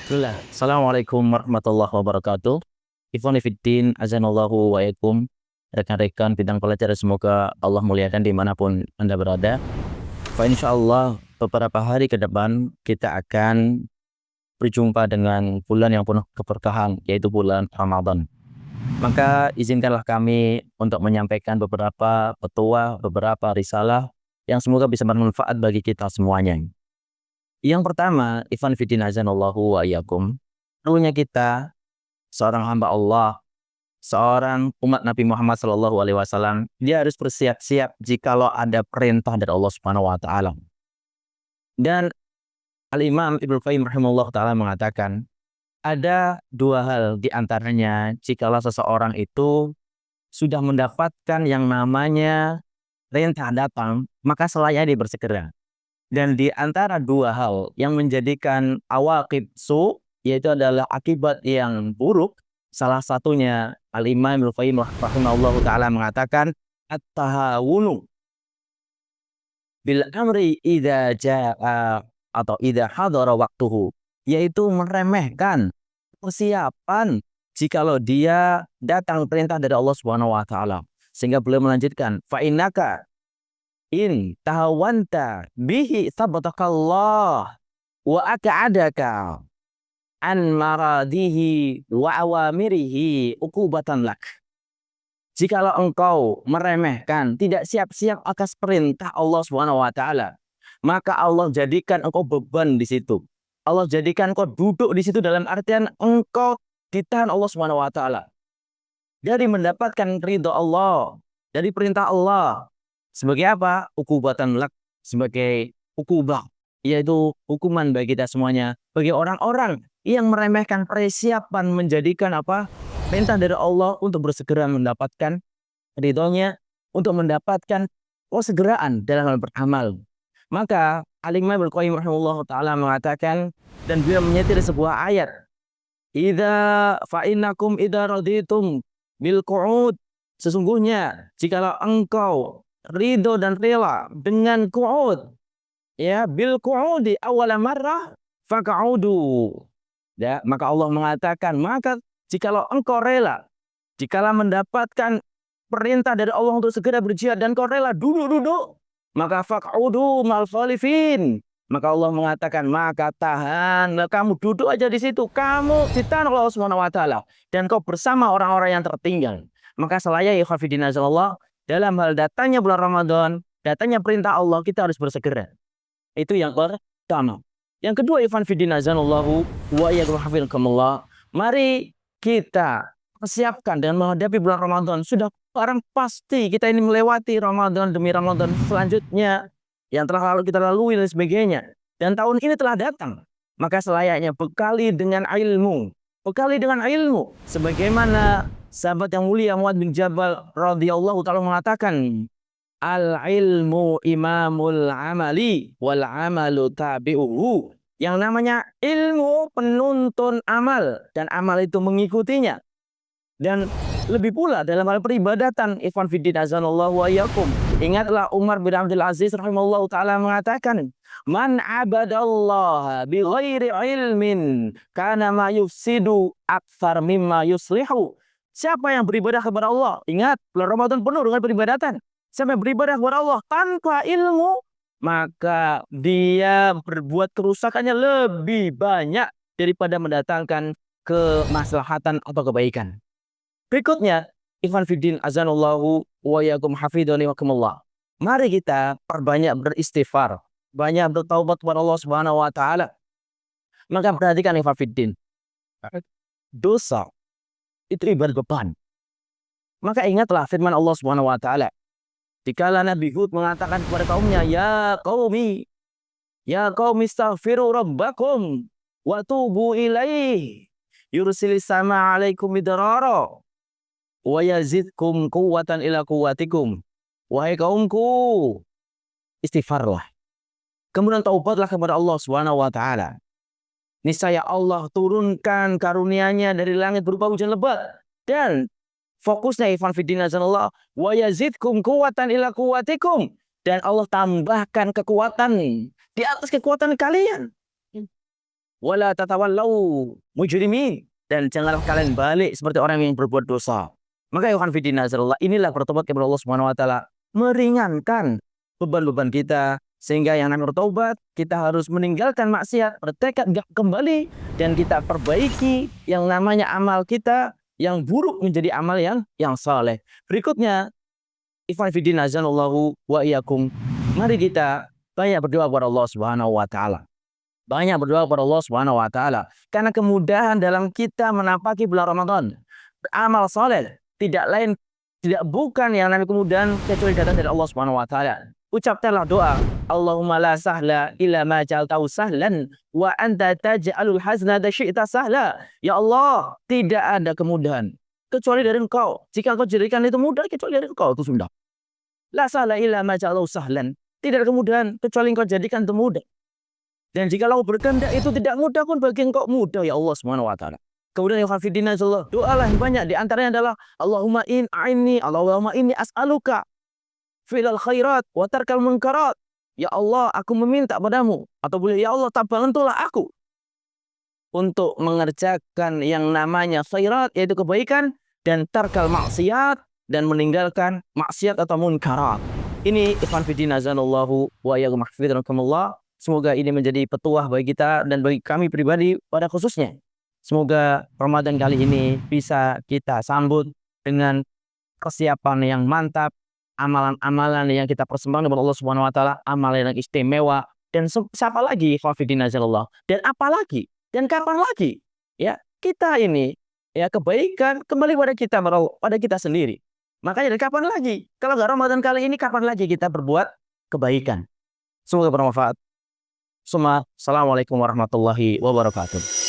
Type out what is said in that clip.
Bismillah. Assalamualaikum warahmatullahi wabarakatuh. Ikhwani fiddin, azanallahu wa iyyakum. Rekan-rekan bidang pelajar, semoga Allah muliakan dimanapun Anda berada. Insyaallah beberapa hari ke depan kita akan berjumpa dengan bulan yang penuh keberkahan, yaitu bulan Ramadan. Maka izinkanlah kami untuk menyampaikan beberapa petua, beberapa risalah yang semoga bisa bermanfaat bagi kita semuanya. Yang pertama, ikhwan fiddin azanallahu wa iyyakum. Perlunya kita, seorang hamba Allah, seorang umat Nabi Muhammad SAW, dia harus bersiap-siap jikalau ada perintah dari Allah Subhanahu wa taala. Dan Al-Imam Ibnu Qayyim rahimahullah taala mengatakan, ada dua hal di antaranya jikalau seseorang itu sudah mendapatkan yang namanya perintah datang, maka selayaknya dia bersegera. Dan di antara dua hal yang menjadikan awaqib su, yaitu adalah akibat yang buruk, salah satunya Al-Imam Ibnu Qayyim rahimahullah taala mengatakan at-tahawunu bil amri idza jaa atau idza hadara waktuhu, yaitu meremehkan persiapan jikalau dia datang perintah dari Allah Subhanahu wa taala. Sehingga beliau melanjutkan, fa innaka in tahawanta bihi sabatakallah wa aka'adaka an maradihi wa awamirihi ukubatan lak. Jikalau engkau meremehkan, tidak siap-siap atas perintah Allah Subhanahu wa taala, maka Allah jadikan engkau beban di situ. Allah jadikan engkau duduk di situ dalam artian engkau ditahan Allah Subhanahu wa taala dari mendapatkan ridho Allah, dari perintah Allah. Sebagai apa? Ukubatan lak, sebagai ukubah, yaitu hukuman bagi kita semuanya, bagi orang-orang yang meremehkan persiapan menjadikan apa? Perintah dari Allah untuk bersegera mendapatkan ridhonya, untuk mendapatkan kesegeraan dalam hal beramal. Maka Al-Imam Ibnu Qayyim rahimahullah taala mengatakan, dan beliau menyetir sebuah ayat, idza fa innakum idza raditum bil qu'ud, sesungguhnya jikalau engkau ridho dan rela dengan qu'ud, ya, bil qu'udi awwala marrah faq'udu, ya, maka Allah mengatakan, maka jikalau engkau rela, jikalau mendapatkan perintah dari Allah untuk segera berjihad dan kau rela duduk-duduk, maka faq'udu mal khalifin, maka Allah mengatakan, maka tahanlah kamu, duduk aja di situ, kamu ditahan oleh Allah Subhanahu wa taala dan kau bersama orang-orang yang tertinggal. Maka selayaknya ikhwan fillah dalam hal datangnya bulan Ramadan, datangnya perintah Allah, kita harus bersegera. Itu yang pertama. Yang kedua, ikhwan fillah wa iyyakum, mari kita persiapkan dan menghadapi bulan Ramadan. Sudah barang pasti kita ini melewati Ramadan demi Ramadan selanjutnya yang telah lalu kita lalui dan sebagainya. Dan tahun ini telah datang. Maka selayaknya bekali dengan ilmu. Bekali dengan ilmu. Sebagaimana sahabat yang mulia Muadz bin Jabal radhiyallahu ta'ala mengatakan, al-ilmu imamul amali wal amalu tabi'uhu. Yang namanya ilmu penuntun amal dan amal itu mengikutinya. Dan lebih pula dalam hal peribadatan, ikhwan fiddin azanallahu wa iyyakum, ingatlah Umar bin Abdul Aziz rahimahullahu taala mengatakan, man abadallaha bi ghairi ilmin kana ma yufsidu aktsar mimma yuslihu. Siapa yang beribadah kepada Allah, ingat bulan Ramadan penuh dengan peribadatan, siapa yang beribadah kepada Allah tanpa ilmu, maka dia berbuat kerusakannya lebih banyak daripada mendatangkan kemaslahatan atau kebaikan. Berikutnya, ikhwan fiddin azanallahu wa iyyakum hafidhani wa kumullah. Mari kita perbanyak beristighfar, banyak bertaubat kepada Allah Subhanahu wa taala. Maka perhatikan ikhwan fiddin, dosa itu ibarat beban. Maka ingatlah firman Allah Subhanahu wa taala. Dikala Nabi Hud mengatakan kepada kaumnya, ya qaumi astaghfiru rabbakum wa tubu ilaih yursilis sama alaikum midrara wa yazidkum quwwatan ila quwwatikum. Wahai kaumku, istighfarlah, kemudian taubatlah kepada Allah Subhanahu wa taala. Niscaya Allah turunkan karunia-Nya dari langit berupa hujan lebat, dan fokusnya ikhwan fillah azanallah, wa yazidkum quwwatan ila quwwatikum, dan Allah tambahkan kekuatan di atas kekuatan kalian. wala tatawallau mujrimin, dan janganlah kalian balik seperti orang yang berbuat dosa. Maka ya fillah, inilah bertobat kepada Allah Subhanahu wa taala meringankan beban-beban kita, sehingga yang namanya bertobat kita harus meninggalkan maksiat, bertekad gak kembali, dan kita perbaiki yang namanya amal kita yang buruk menjadi amal yang saleh. Berikutnya, ikhwan fillah azanallahu wa iyyakum, mari kita banyak berdoa kepada Allah Subhanahu wa taala. Banyak berdoa kepada Allah Subhanahu wa taala karena kemudahan dalam kita menapaki bulan Ramadan. Amal saleh tidak bukan yang namanya kemudahan kecuali datang dari Allah Subhanahu wa taala. Ucapkanlah doa, Allahumma la sahla illa ma ja'altahu sahlan wa anta taj'alul hazna idza syi'ta sahla. Ya Allah, tidak ada kemudahan kecuali dari Engkau. Jika Engkau jadikan itu mudah, kecuali dari Engkau itu sudah. La sahla illa ma ja'altahu sahlan. Tidak ada kemudahan kecuali Engkau jadikan itu mudah. Dan jika Engkau berkehendak itu tidak mudah pun bagi Engkau mudah, ya Allah Subhanahu wa taala. Kemudian ya hafidina Allah, doalah yang banyak, di antaranya adalah Allahumma inni as'aluka filal khairat wa tarkal munkarat. Ya Allah, aku meminta padamu, atau boleh ya Allah, bantulah aku untuk mengerjakan yang namanya khairat, yaitu kebaikan, dan tarkal maksiat, dan meninggalkan maksiat atau munkarat. Ini ikhwan fillah azanallahu wa iyyakum mahfidzakumullah. Semoga ini menjadi petuah bagi kita dan bagi kami pribadi pada khususnya. Semoga Ramadan kali ini bisa kita sambut dengan kesiapan yang mantap, amalan-amalan yang kita persembahkan kepada Allah Subhanahu wa taala, amalan yang istimewa, dan siapa lagi khafidina Allah, dan apa lagi, dan kapan lagi, ya kita ini, ya kebaikan kembali pada kita sendiri. Makanya, dan kapan lagi, kalau nggak Ramadan kali ini, kapan lagi kita berbuat kebaikan? Semoga bermanfaat. Assalamualaikum warahmatullahi wabarakatuh.